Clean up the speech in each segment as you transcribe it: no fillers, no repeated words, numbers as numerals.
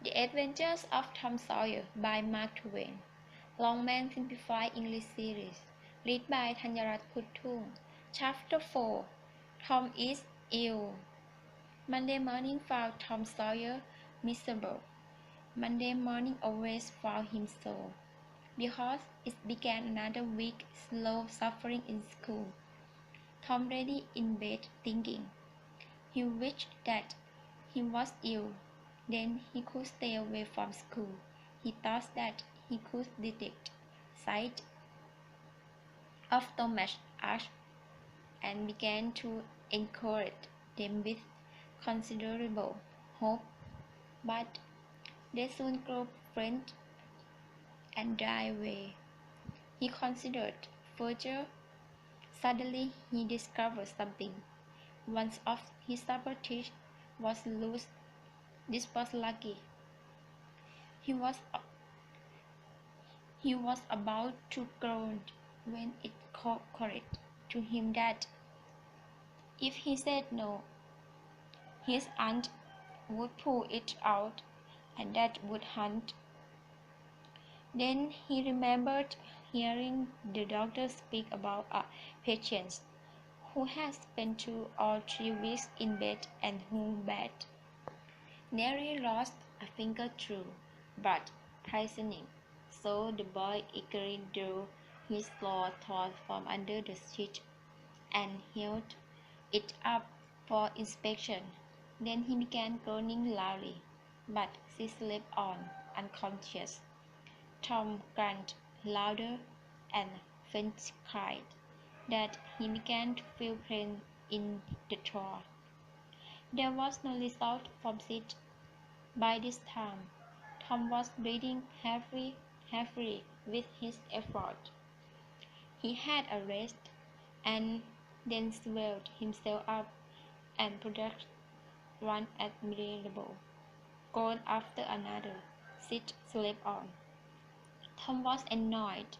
The Adventures of Tom Sawyer by Mark Twain. Longman Simplified English Series. Read by Thanyarat Krudtung. Chapter 4. Tom is ill. Monday morning found Tom Sawyer miserable. Monday morning always found him so, because it began another week slow suffering in school. Tom lay in bed thinking. He wished that he was ill. Then he could stay away from school. He thought that he could detect signs of Thomas Ashe and began to encourage them with considerable hope, but they soon grew faint and died away. He considered further. Suddenly he discovered something. One of his upper teeth was loose. This was lucky. He was about to groan when it occurred to him that if he said no, his aunt would pull it out, and that would hurt. Then he remembered hearing the doctor speak about a patient who had spent 2 or 3 weeks in bed and who bad nearly lost a finger through blood poisoning. So the boy eagerly drew his claw toward from under the sheet and held it up for inspection. Then he began groaning loudly, but she slept on, unconscious. Tom grunted louder and faint cried that he began to feel pain in the throat. There was no result from it. By this time, Tom was breathing heavily with his effort. He had a rest, and then swelled himself up and produced one admirable groan after another. Sid slept on. Tom was annoyed.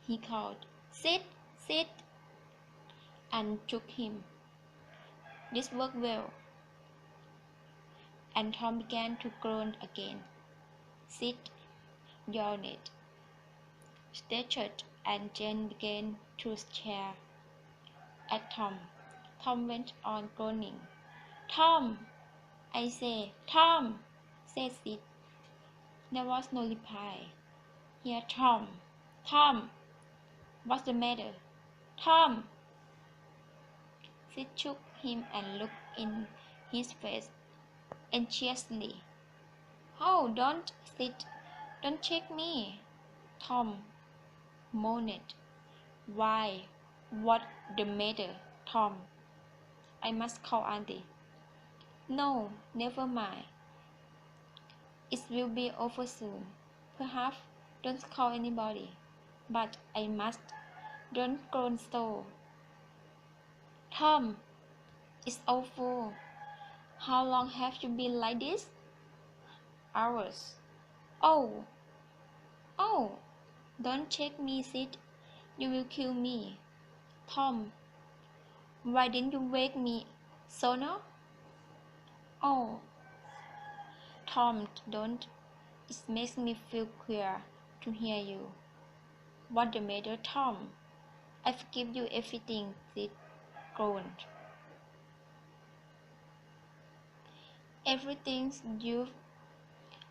He called, "Sid, Sid," and shook him. This worked well, and Tom began to groan again. Sid yawned, stretched, and then began to stare at Tom. Tom went on groaning. "Tom, I say, Tom," said Sid. There was no reply. "Here, Tom. Tom, what's the matter? Tom!" Sid shook him and looked in his face anxiously. "Oh, don't, Sid, don't shake me," Tom moaned. "Why, what's the matter, Tom? I must call Auntie." "No, never mind. It will be over soon. Perhaps don't call anybody. But I must. Don't groan so. Tom, it's awful. How long have you been like this?" "Hours." Oh, oh, don't shake me, Sid. You will kill me." "Tom, why didn't you wake me sooner?" "Oh, Tom, don't. It makes me feel queer to hear you." "What's the matter, Tom? I forgive you everything," Sid groaned. "Everything you've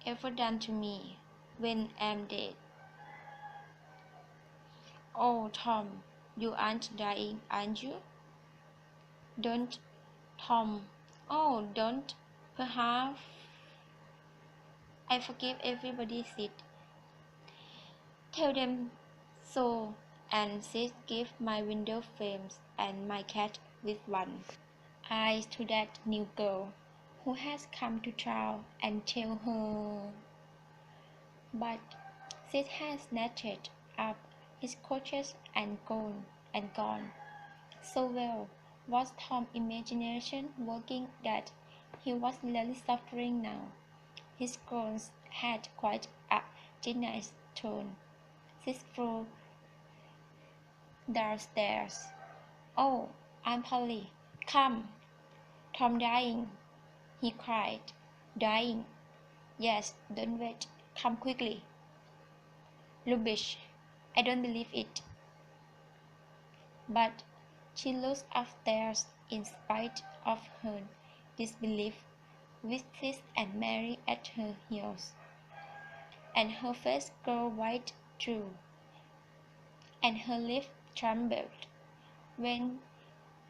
ever done to me when I'm dead." "Oh, Tom, you aren't dying, aren't you?" "Don't, Tom. Oh, don't. Perhaps I forgive everybody, Sid. Tell them so, and Sid give my window frames and my cat with one eye to that new girl who has come to town, and tell her." But Sid had snatched up his crutches and gone. So well was Tom's imagination working that he was really suffering now. His groans had quite a genius tone. Sid flew downstairs. "Oh, Aunt Polly, come! Tom dying!" he cried. "Dying! Yes, don't wait. Come quickly. Rubbish. I don't believe it. But she looks upstairs in spite of her disbelief, with Sis and Mary at her heels, and her face grew white through, and her lips trembled. When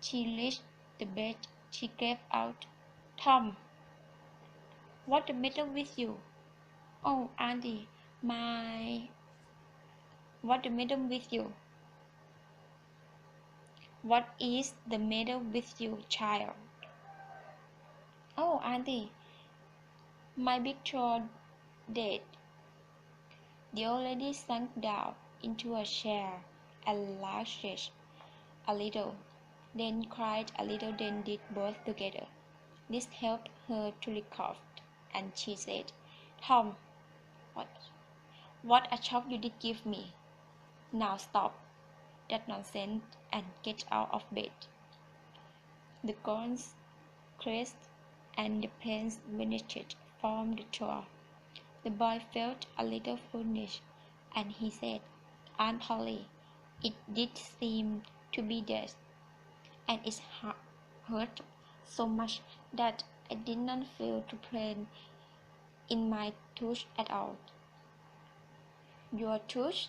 she reached the bed, she gave out, "Tom, what's the matter with you?" "Oh, Auntie, my... What's the matter with you?" "What is the matter with you, child?" "Oh, Auntie, my big toe dead." The old lady sank down into a chair and laughed a little, then cried a little, then did both together. This helped her to recover, and she said, "Tom, what, what a shock you did give me. Now stop that nonsense and get out of bed." The groans, creased, and the pains vanished from the jaw. The boy felt a little foolish, and he said, "Aunt Polly, it did seem to be dead, and it hurt so much that I did not feel to pain in my tooth at all." "Your tooth?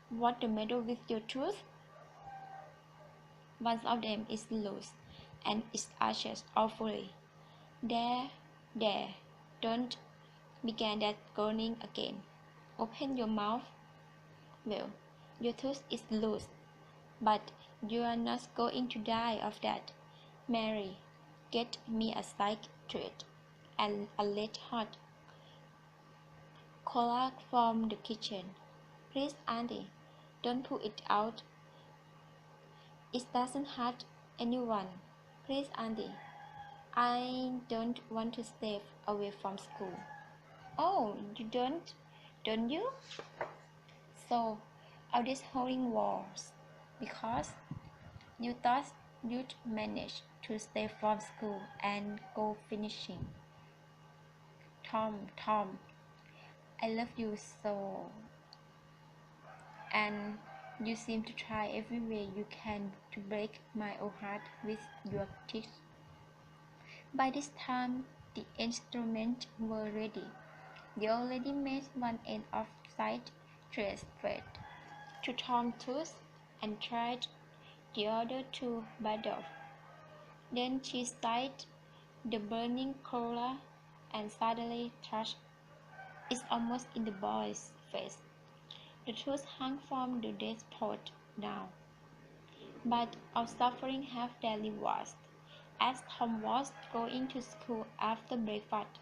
What's the matter with your tooth?" "One of them is loose, and it arches awfully." "There, there, don't begin that groaning again. Open your mouth." "Well, your tooth is loose, but you are not going to die of that. Mary, get me a psychiatrist and a lead hot cola from the kitchen. Please, Auntie, don't put it out. It doesn't hurt anyone. Please, Auntie, I don't want to stay away from school." "Oh, you don't you? So, all these holding walls, because you thought you'd manage to stay from school and go finishing." Tom, I love you so, and you seem to try every way you can to break my old heart with your teeth." By this time, the instruments were ready. The old lady made one end of side trace thread to Tom's tooth and tried the other to bite off. Then she sighted the burning cola and suddenly touched it almost in the boy's face. The tooth hung from the dashboard now, but our suffering had barely was. As Tom was going to school after breakfast,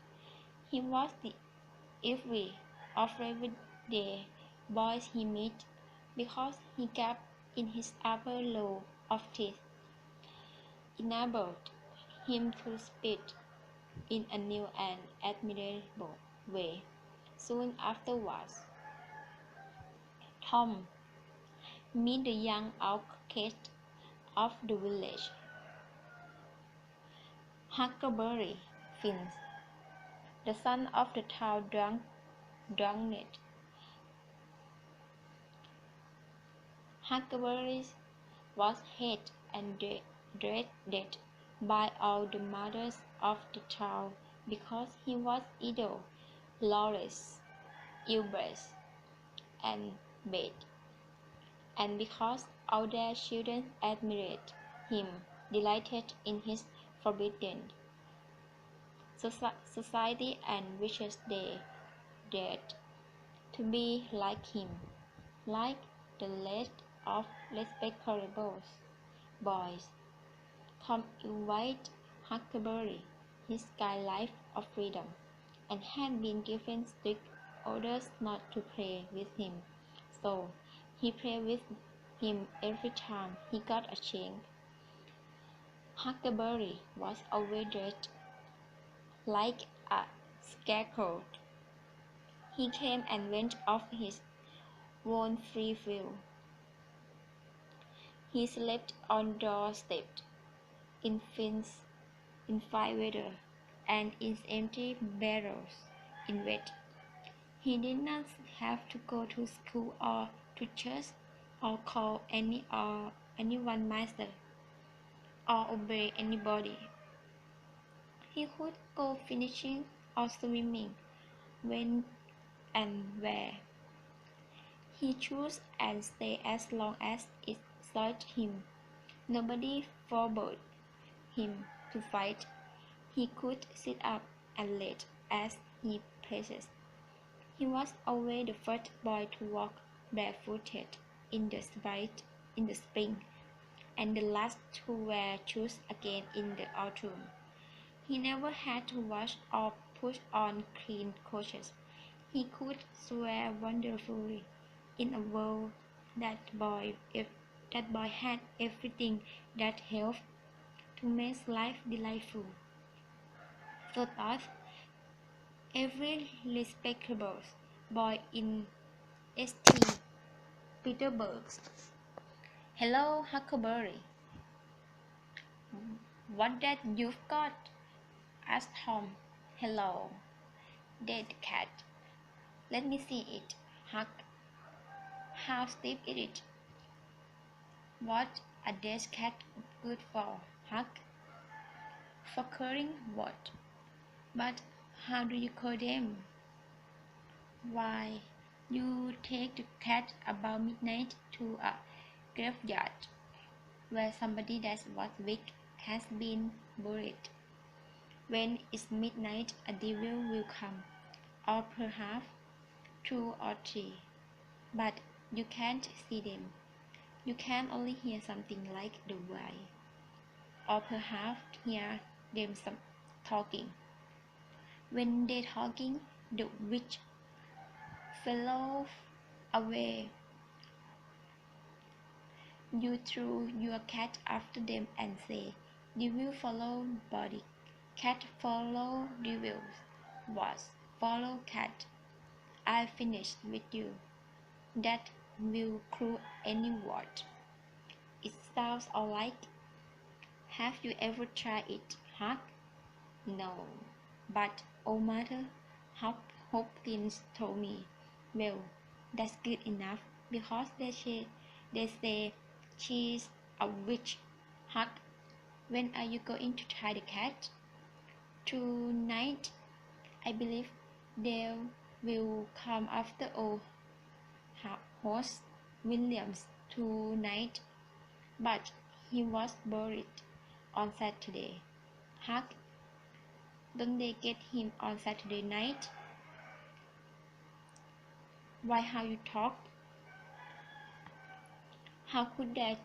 he was the envy of every day boys he met, because he kept in his upper row of teeth enabled him to speak in a new and admirable way. Soon afterwards, Tom met the young outcast of the village, Huckleberry Finn, the son of the town drunkard. Huckleberry was hated and dreaded by all the mothers of the town because he was either lawless, ill-bred, and bad, and because all their children admired him, delighted in his forbidden society, and wished they dared to be like him, like the rest of respectable boys. Tom envied Huckleberry his sky life of freedom, and had been given strict orders not to play with him, so he played with him every time he got a chance. Huckleberry was always dressed like a scarecrow. He came and went of his own free will. He slept on doorsteps in fine weather, and its empty barrels in wet. He did not have to go to school or to church or call anyone master or obey anybody. He could go fishing or swimming when and where he chose and stay as long as it suited him. Nobody forbade him to fight. He could sit up and late as he pleased. He was always the first boy to walk barefooted in the spring, and the last to wear shoes again in the autumn. He never had to wash or put on clean clothes. He could swear wonderfully in a world that boy had everything that helped to make life delightful. So thought every respectable boy in St. Petersburg. Hello, Huckleberry. What that you've got? Asked Tom. Hello, dead cat. Let me see it, Huck. How stiff is it? What a dead cat good for, Huck? For curling what? But how do you call them? Why, you take the cat about midnight to a graveyard where somebody that was weak has been buried. When it's midnight, a devil will come, or perhaps two or three, but you can't see them. You can only hear something like the wind, or perhaps hear them talking. When they're talking, the witch flew away. You threw your cat after them and say, devil follow body, cat follow devil, was follow cat. I finished with you. That will clue any word. It sounds alright. Have you ever tried it, Huck? No. But, oh mother, Hopkins told me. Well, that's good enough, because they say she's a witch. Huck, when are you going to try the cat? Tonight. I believe they will come after old horse Williams tonight, but he was buried on Saturday. Huck, don't they get him on Saturday night? Why, how you talk? How could that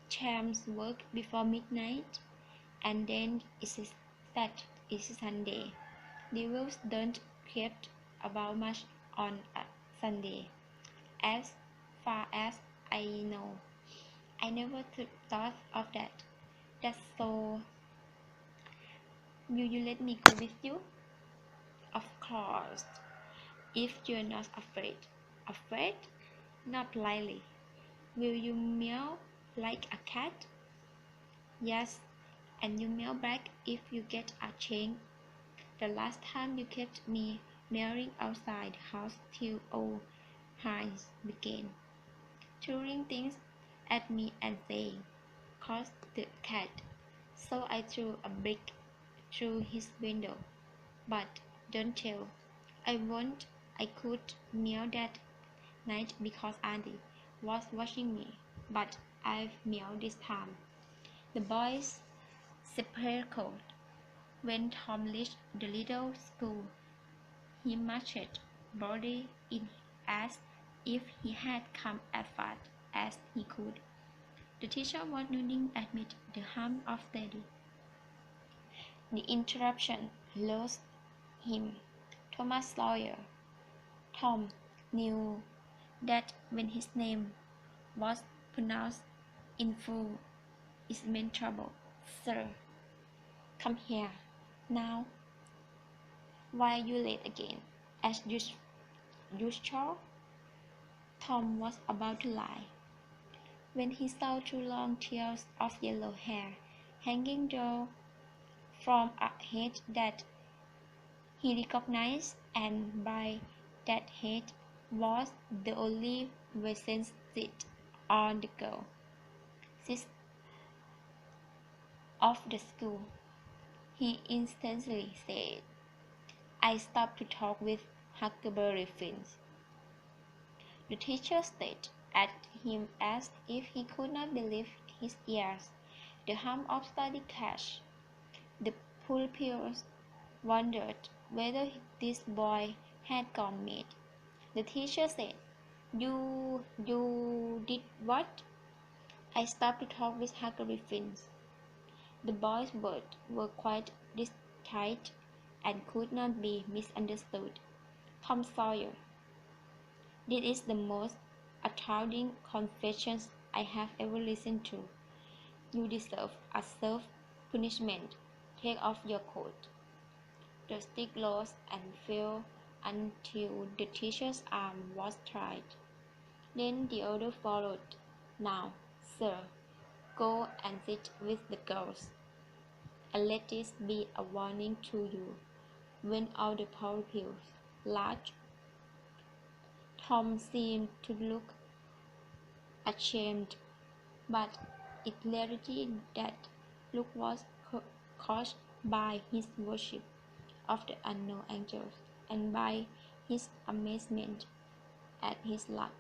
charms work before midnight? And then it's Sunday. Devils don't care about much on a Sunday. As far as I know, I never thought of that. That's so. Will you let me go with you? Of course, if you're not afraid. Afraid? Not likely. Will you meow like a cat? Yes, and you meow back if you get a chance. The last time you kept me meowing outside the house till old Hines began throwing things at me and saying, "Curse the cat." So I threw a brick through his window. But don't tell. I won't. I could meow that night because Auntie was watching me, but I've meowed this time. The boys sparkled. When Tom reached the little school, he marched boldly in as if he had come as fast as he could. The teacher was nodding amid the hum of study. The interruption lost him. Thomas Sawyer. Tom knew that when his name was pronounced in full, it meant trouble. Sir, come here. Now, why are you late again? As usual? Tom was about to lie, when he saw two long tails of yellow hair hanging down from a head that he recognized, and by that head was the only vacant seat on the girl of the school. He instantly said, "I stopped to talk with Huckleberry Finns." The teacher stared at him as if he could not believe his ears. The hum of study cash. The pupils wondered whether this boy had gone mad. The teacher said, You did what?" "I stopped to talk with Huckleberry Finns." The boy's words were quite distinct and could not be misunderstood. "Tom Sawyer, this is the most astounding confession I have ever listened to. You deserve a self-punishment. Take off your coat." The stick rose and fell until the teacher's arm was tried. Then the order followed. "Now, sir, go and sit with the girls. And let this be a warning to you." When all the pupils laughed, Tom seemed to look ashamed, but in reality that look was caused by his worship of the unknown angels and by his amazement at his luck.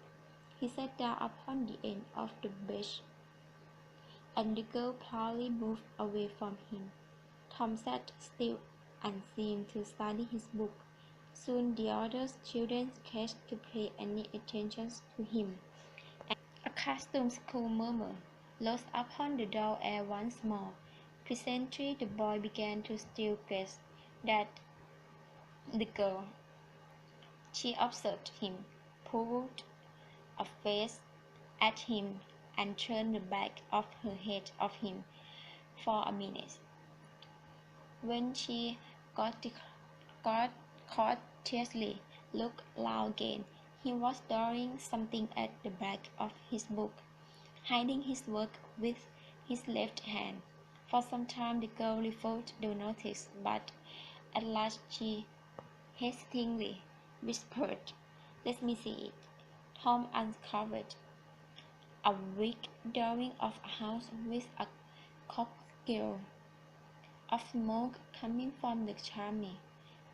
He sat down upon the end of the bench, and the girl proudly moved away from him. Tom sat still and seemed to study his book. Soon the other children ceased to pay any attention to him. A costume school murmur rose upon the dull air once more. Presently the boy began to still guess that the girl. She observed him, pulled a face at him, and turned the back of her head off him for a minute. When she got courteously looked round again, he was drawing something at the back of his book, hiding his work with his left hand. For some time the girl refused to notice, but at last she hesitatingly whispered, "Let me see it." Tom uncovered a weak drawing of a house with a cocktail of smoke coming from the chimney.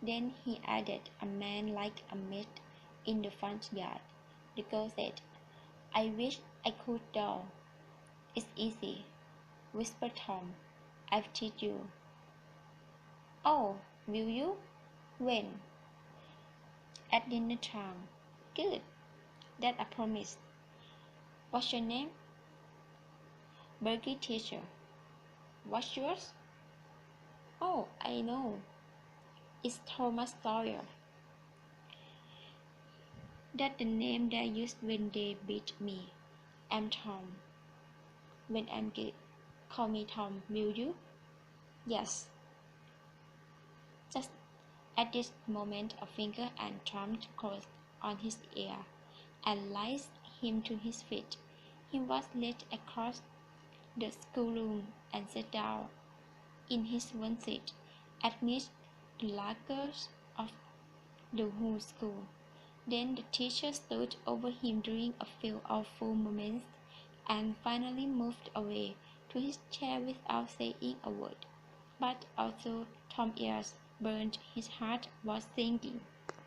Then he added, "A man like a mat in the front yard." The girl said, "I wish I could draw." "It's easy," whispered Tom. "I'll teach you." "Oh, will you? When?" "At dinner time." "Good. That's a promise." "What's your name?" "Bergie, teacher." "What's yours?" "Oh, I know. It's Thomas Sawyer." "That's the name they used when they beat me. I'm Tom. When I'm good, call me Tom, will you?" "Yes." Just at this moment a finger and thumb closed on his ear and raised him to his feet. He was led across the schoolroom and sat down in his one seat, amidst the largest of the whole school. Then the teacher stood over him during a few awful moments, and finally moved away to his chair without saying a word. But although Tom's ears burned, his heart was sinking.